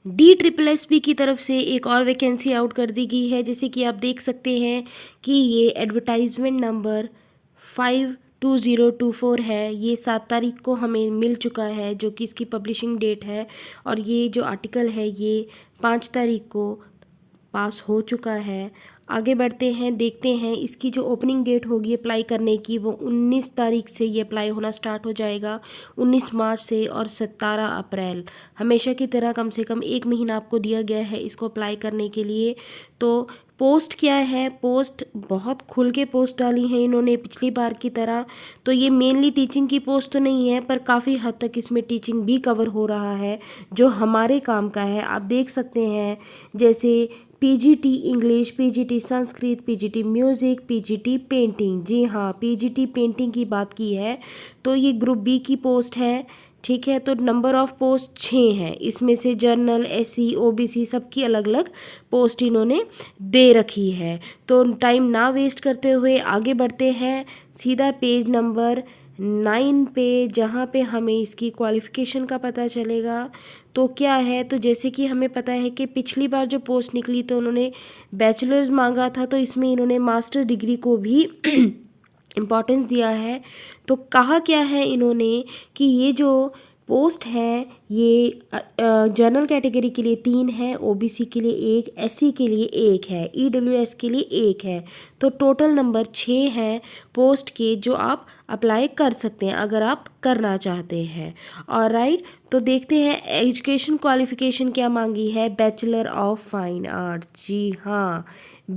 DSSB की तरफ से एक और वैकेंसी आउट कर दी गई है, जैसे कि आप देख सकते हैं कि ये एडवर्टाइजमेंट नंबर 52024 है। ये 7 तारीख को हमें मिल चुका है, जो कि इसकी पब्लिशिंग डेट है। और ये जो आर्टिकल है ये 5 तारीख को पास हो चुका है। आगे बढ़ते हैं, देखते हैं इसकी जो ओपनिंग डेट होगी अप्लाई करने की, वो 19 तारीख से ये अप्लाई होना स्टार्ट हो जाएगा, 19 मार्च से, और 17 अप्रैल। हमेशा की तरह कम से कम 1 महीना आपको दिया गया है इसको अप्लाई करने के लिए। तो पोस्ट क्या है, पोस्ट बहुत खुल के पोस्ट डाली हैं इन्होंने पिछली बार की तरह। तो ये मेनली टीचिंग की पोस्ट तो नहीं है, पर काफ़ी हद तक इसमें टीचिंग भी कवर हो रहा है, जो हमारे काम का है। आप देख सकते हैं जैसे PGT English, PGT Sanskrit, PGT music, PGT painting. जी हाँ, PGT पेंटिंग की बात की है तो ये ग्रुप बी की पोस्ट है। ठीक है, तो नंबर ऑफ़ पोस्ट 6 हैं, इसमें से जर्नल, SC, OBC सबकी अलग अलग पोस्ट इन्होंने दे रखी है। तो टाइम ना वेस्ट करते हुए आगे बढ़ते हैं सीधा पेज नंबर 9 पे, जहाँ पे हमें इसकी क्वालिफ़िकेशन का पता चलेगा। तो क्या है, तो जैसे कि हमें पता है कि पिछली बार जो पोस्ट निकली तो उन्होंने बैचलर्स मांगा था, तो इसमें इन्होंने मास्टर डिग्री को भी इम्पॉर्टेंस दिया है। तो कहा क्या है इन्होंने कि ये जो पोस्ट है ये जनरल कैटेगरी के लिए 3 है, OBC के लिए 1, SC के लिए 1 है, EWS के लिए 1 है। तो टोटल नंबर 6 हैं पोस्ट के, जो आप अप्लाई कर सकते हैं अगर आप करना चाहते हैं। और राइट, तो देखते हैं एजुकेशन क्वालिफ़िकेशन क्या मांगी है। बैचलर ऑफ फाइन आर्ट, जी हाँ,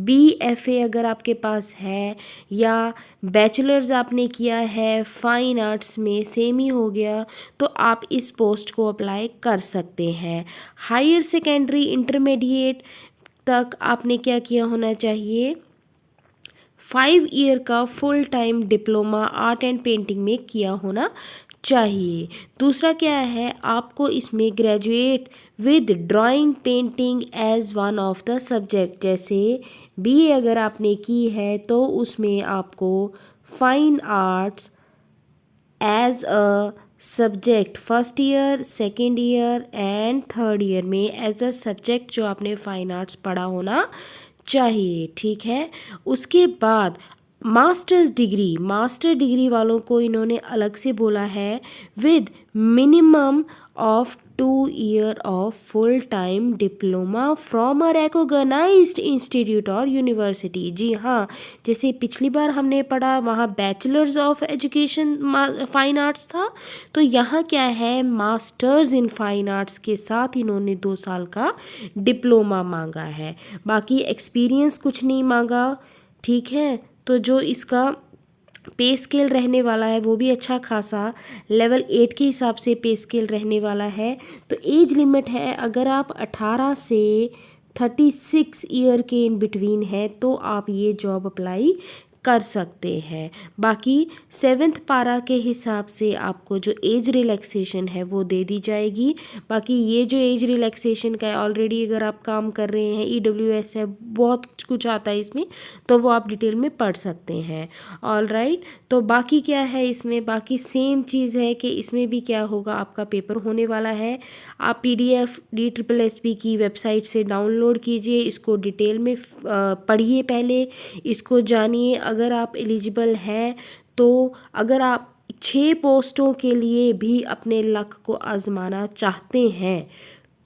BFA अगर आपके पास है, या बैचलर्स आपने किया है फ़ाइन आर्ट्स में, सेम ही हो गया, तो आप इस पोस्ट को अप्लाई कर सकते हैं। हायर सेकेंडरी इंटरमीडिएट तक आपने क्या किया होना चाहिए, 5 ईयर का full time diploma art and painting में किया होना चाहिए। दूसरा क्या है, आपको इसमें graduate with drawing painting as one of the subject, जैसे BA अगर आपने की है तो उसमें आपको fine arts as a subject first year, second year and third year में एज अ सब्जेक्ट जो आपने फाइन आर्ट्स पढ़ा होना चाहिए। ठीक है, उसके बाद मास्टर डिग्री वालों को इन्होंने अलग से बोला है, with minimum of 2 year of full time diploma from a recognised institute और यूनिवर्सिटी। जी हाँ, जैसे पिछली बार हमने पढ़ा वहाँ bachelors of education fine arts था, तो यहाँ क्या है, मास्टर्स इन फाइन आर्ट्स के साथ इन्होंने 2 साल का डिप्लोमा मांगा है। बाकी एक्सपीरियंस कुछ नहीं मांगा। ठीक है, तो जो इसका पे स्केल रहने वाला है वो भी अच्छा खासा लेवल 8 के हिसाब से पे स्केल रहने वाला है। तो एज लिमिट है, अगर आप 18 से 36 ईयर के इन बिटवीन है तो आप ये जॉब अप्लाई कर सकते हैं। बाकी 7th पारा के हिसाब से आपको जो एज रिलैक्सेशन है वो दे दी जाएगी। बाकी ये जो एज रिलैक्सेशन का है, ऑलरेडी अगर आप काम कर रहे हैं, EWS है, बहुत कुछ आता है इसमें, तो वो आप डिटेल में पढ़ सकते हैं। ऑल राइट, तो बाकी क्या है इसमें, बाकी सेम चीज़ है कि इसमें भी क्या होगा, आपका पेपर होने वाला है। आप PDF DSSB की वेबसाइट से डाउनलोड कीजिए, इसको डिटेल में पढ़िए, पहले इसको जानिए। अगर आप एलिजिबल हैं तो अगर आप 6 पोस्टों के लिए भी अपने लक को आजमाना चाहते हैं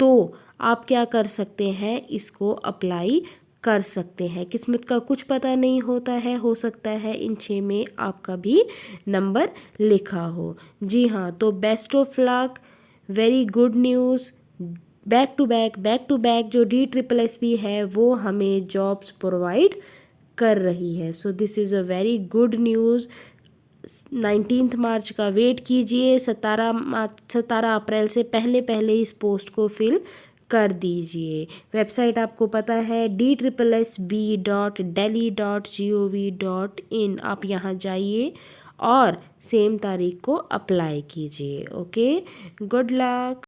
तो आप क्या कर सकते हैं, इसको अप्लाई कर सकते हैं। किस्मत का कुछ पता नहीं होता है, हो सकता है इन 6 में आपका भी नंबर लिखा हो। जी हाँ, तो best of luck, very good news. Back to back जो DSSB है वो हमें जॉब्स प्रोवाइड कर रही है। So this is a very good news. 19 मार्च का वेट कीजिए, 17 अप्रैल से पहले पहले इस पोस्ट को फिल कर दीजिए। वेबसाइट आपको पता है DSSB.delhi.gov.in, आप यहाँ जाइए और सेम तारीख को अप्लाई कीजिए। Okay, good luck.